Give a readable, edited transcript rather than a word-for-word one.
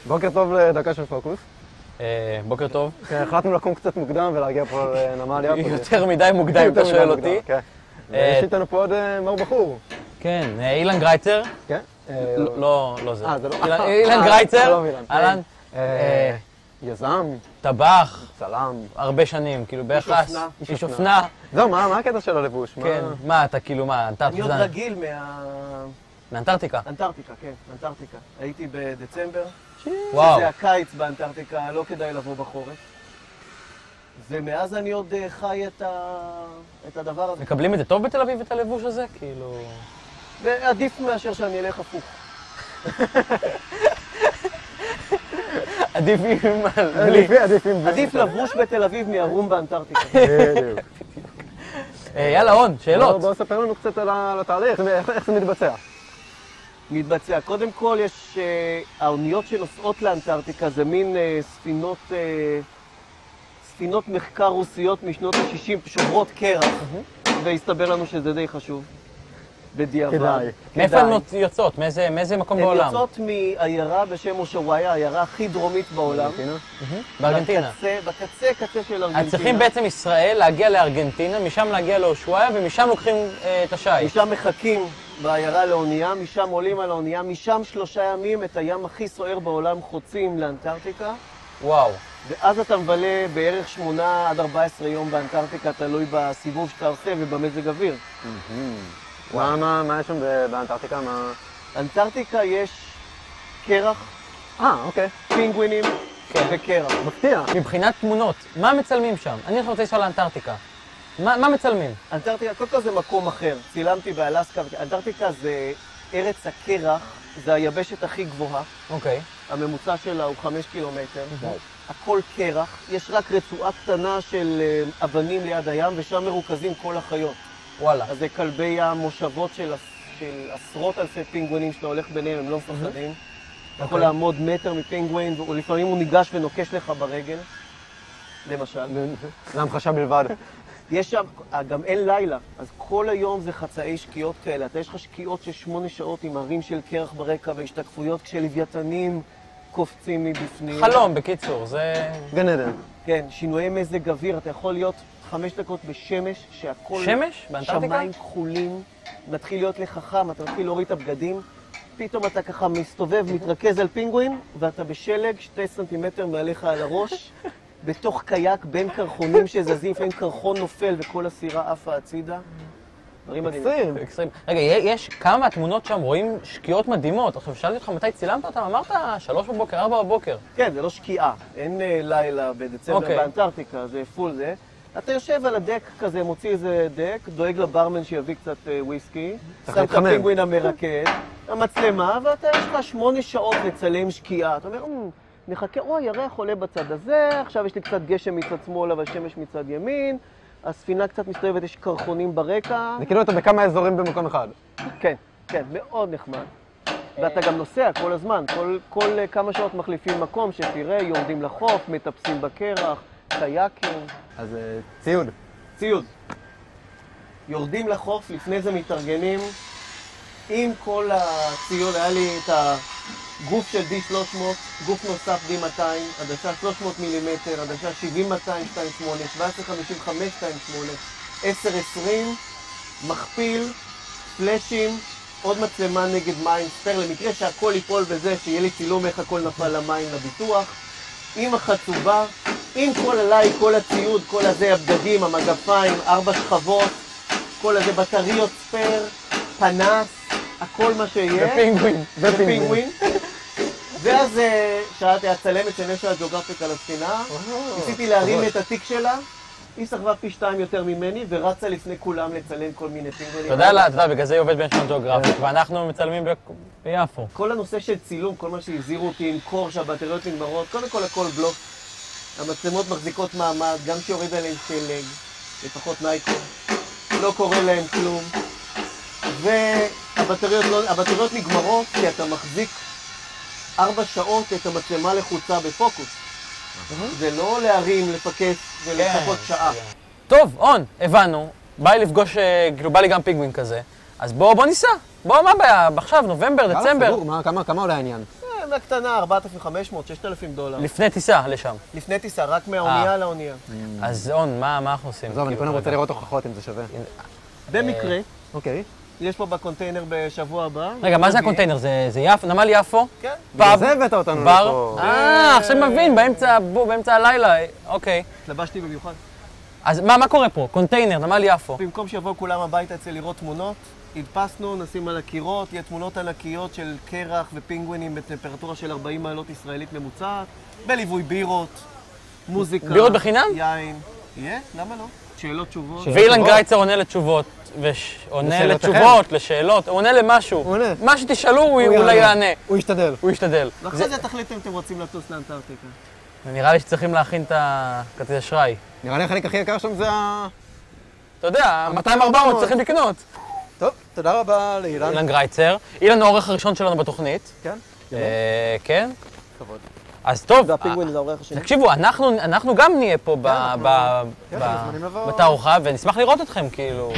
בוקר טוב לדקה של פוקוס. בוקר טוב. החלטנו לקום קצת מוקדם ולהגיע פה לנמל יפו. יותר מדי מוקדם, אם אתה שואל אותי. יש איתנו פה עוד מר בחור. כן, אילן גרייצר. כן? לא זה. זה לא. אילן גרייצר. אהלן. יזם. טבח. צלם. הרבה שנים, כאילו בערך איש אופנה. זהו, מה הקטע של הלבוש? כן, מה אתה כאילו, מה, אנטארקטיקה? אני עוד רגיל מאנטארקטיקה? אנטארקטיקה, כן, אנטארקטיקה. הייתי בדצמבר. וואו. זה הקיץ באנטארקטיקה, לא כדאי לבוא בחורף. ומאז אני עוד חי את הדבר הזה. מקבלים את זה טוב בתל אביב, את הלבוש הזה? כאילו... ועדיף מאשר שאני אלך הפוך. עדיף עם... עדיף לבוש בתל אביב מערום באנטארקטיקה. בדיוק. יאללה, הון, שאלות. בוא ספר לנו קצת על התהליך, איך זה מתבצע. קודם כל יש... האוניות שנוסעות לאנטארקטיקה זה מין ספינות מחקר רוסיות משנות ה-60, שוברות קרח, והסתבר לנו שזה די חשוב. בדיעבד. כדאי. מאיפה הן יוצאות? מאיזה מקום בעולם? הן יוצאות מעיירה בשם אושוויה, העיירה הכי דרומית בעולם. בארגנטינה. בקצה של ארגנטינה. אז צריכים בעצם ישראל להגיע לארגנטינה, משם להגיע לאושוויה, ומשם לוקחים את השייט. משם מחכים בעיירה לאונייה, משם עולים על האונייה, משם 3 ימים את הים הכי סוער בעולם חוצים לאנטארקטיקה. וואו. ואז אתה מבלה בערך 8 עד 14 יום באנטארקטיקה, תלוי בסיבוב שאתה עושה ובמזג אוויר. מה יש שם באנטארקטיקה? באנטארקטיקה יש קרח, אוקיי. פינגווינים וקרח. מפתיע. מבחינת תמונות, מה מצלמים שם? אני רוצה לנסוע לאנטארקטיקה. מה מצלמים? אנטארקטיקה, קודם כל זה מקום אחר. צילמתי באלסקה. אנטארקטיקה זה ארץ הקרח, זה היבשת הכי גבוהה. אוקיי. הממוצע שלה הוא 5 קילומטר. הכל קרח. יש רק רצועה קטנה של אבנים ליד הים, ושם מרוכזים כל החיות. וואלה. אז זה כלבי ים, מושבות של עשרות אלפי פינגווינים שאתה הולך ביניהם, הם לא מפחדים. אתה יכול לעמוד מטר מפינגווין, ולפעמים הוא ניגש ונוקש לך ברגל, למשל. להמחשה בלבד. יש שם, גם אין לילה, אז כל היום זה חצאי שקיעות כאלה. יש לך שקיעות של 8 שעות עם הרים של קרח ברקע והשתקפויות כשלוויתנים קופצים מבפנים. חלום, בקיצור, זה... גן עדן. כן, שינויי מזג אוויר, אתה יכול להיות 5 דקות בשמש, שהכל... שמש? באנטארקטיקה? שמיים כחולים, מתחיל להיות לך חם, אתה מתחיל להוריד את הבגדים, פתאום אתה ככה מסתובב, מתרכז על פינגווין, ואתה בשלג 2 סנטימטר מעליך על הראש, בתוך קייק בין קרחונים שזזים, לפעמים קרחון נופל וכל הסירה עפה הצידה. דברים מדהימים. אקסטרים. רגע, יש כמה מהתמונות שם, רואים שקיעות מדהימות. עכשיו, שאלתי אותך מתי צילמת אותם, אמרת 3 בבוקר, 4 בבוקר. כן, זה לא שקיעה. אין לילה בדצמבר באנטארקטיקה, זה פול זה. אתה יושב על הדק כזה, מוציא איזה דק, דואג לברמן שיביא קצת וויסקי, שם את הפינגווין המרקד, המצלמה, ואתה יש לך 8 שעות לצלם שקיעה. אתה אומר, נחכה, הירח עולה בצד הזה, עכשיו יש לי קצת גשם מצד שמאל, אבל שמש מצד ימין, הספינה קצת מסתובבת, יש קרחונים ברקע. זה כאילו אתה בכמה אזורים במקום אחד. כן, כן, מאוד נחמד. ואתה גם נוסע כל הזמן, כל כמה שעות מחליפים מקום שתראה, יורדים לחוף, מטפסים בקרח, קייקים. אז ציוד. ציוד. יורדים לחוף, לפני זה מתארגנים. עם כל הציוד, היה לי את הגוף של D300, גוף נוסף D200, עדשה 300 מילימטר, עדשה 70-200, 2.8, 17-55, 2.8, 10-20, מכפיל, פלאשים, עוד מצלמה נגד מים, ספר למקרה שהכל ייפול בזה, שיהיה לי צילום איך הכל נפל למים לביטוח, עם החצובה, עם כל עליי, כל הציוד, כל הזה, הבגדים, המגפיים, 4 שכבות, כל הזה, בטריות ספר, פנס, הכל מה שיהיה. ופינגווין. ואז שאלתי, הצלמת של נשיונל ג'אוגרפיק על הספינה, ניסיתי להרים את התיק שלה, היא סחבה פי 2 יותר ממני, ורצה לפני כולם לצלם כל מיני פינגווינים. אתה יודע, בגלל זה היא עובד בנשיונל ג'אוגרפיק, ואנחנו מצלמים ביפו. כל הנושא של צילום, כל מה שהזהירו אותי עם קור שהבטריות נגמרות, קודם כל הכל בלוף. המצלמות מחזיקות מעמד, גם שיוריד עליהם שלג, לפחות נייקון, לא קורה להם כלום. והבטריות נגמרות כי אתה מחזיק 4 שעות את המצלמה לחוצה בפוקוס. זה לא להרים, לפקס ולחכות שעה. טוב, און, הבנו. בא לי לפגוש, כאילו בא לי גם פינגווין כזה. אז בוא ניסע. מה הבעיה? עכשיו, נובמבר, דצמבר. סגור, כמה עולה העניין? טונה קטנה, 4,500, 6,000 דולר. לפני טיסה לשם. לפני טיסה, רק מהאונייה לאונייה. אז און, מה אנחנו עושים? עזוב, אני כאילו, קודם רוצה רגע. לראות הוכחות אם זה שווה. במקרה, אוקיי. יש פה בקונטיינר בשבוע הבא. רגע, מה זה הקונטיינר? זה יפו? נמל יפו? כן. פאב? זה הבאת אותנו בר? לפה. עכשיו מבין, באמצע הלילה, אוקיי. התלבשתי במיוחד. אז מה קורה פה? קונטיינר, נמל יפו. במקום שיבואו כולם הביתה אצל לראות תמונות, הדפסנו, נשים על הקירות, יהיה תמונות ענקיות של קרח ופינגווינים בטמפרטורה של 40 מעלות ישראלית ממוצעת, בליווי בירות, מוזיקה, בירות בחינם? יין. יהיה? למה לא? שאלות, תשובות. ואילן גרייצר עונה לתשובות, עונה לשאלותיכם. לתשובות, לשאלות, הוא עונה למשהו. הוא עונה. מה שתשאלו הוא אולי יענה. הוא ישתדל. הוא ישתדל. ואחרי זה תחליטו אם אתם רוצים לטוס לאנטארקטיקה. נראה לי שצריכים להכין את הכרטיס אשראי. נראה לי החלק הכי יקר שם זה ה... אתה יודע, 200-400 צריכים לקנות. טוב, תודה רבה לאילן. אילן גרייצר. אילן הוא העורך הראשון שלנו בתוכנית. כן? כן. כבוד. אז טוב, והפינגווין זה האורח השני. תקשיבו, אנחנו גם נהיה פה כן, אתם מוזמנים לבוא. בתערוכה, ונשמח לראות אתכם, כאילו.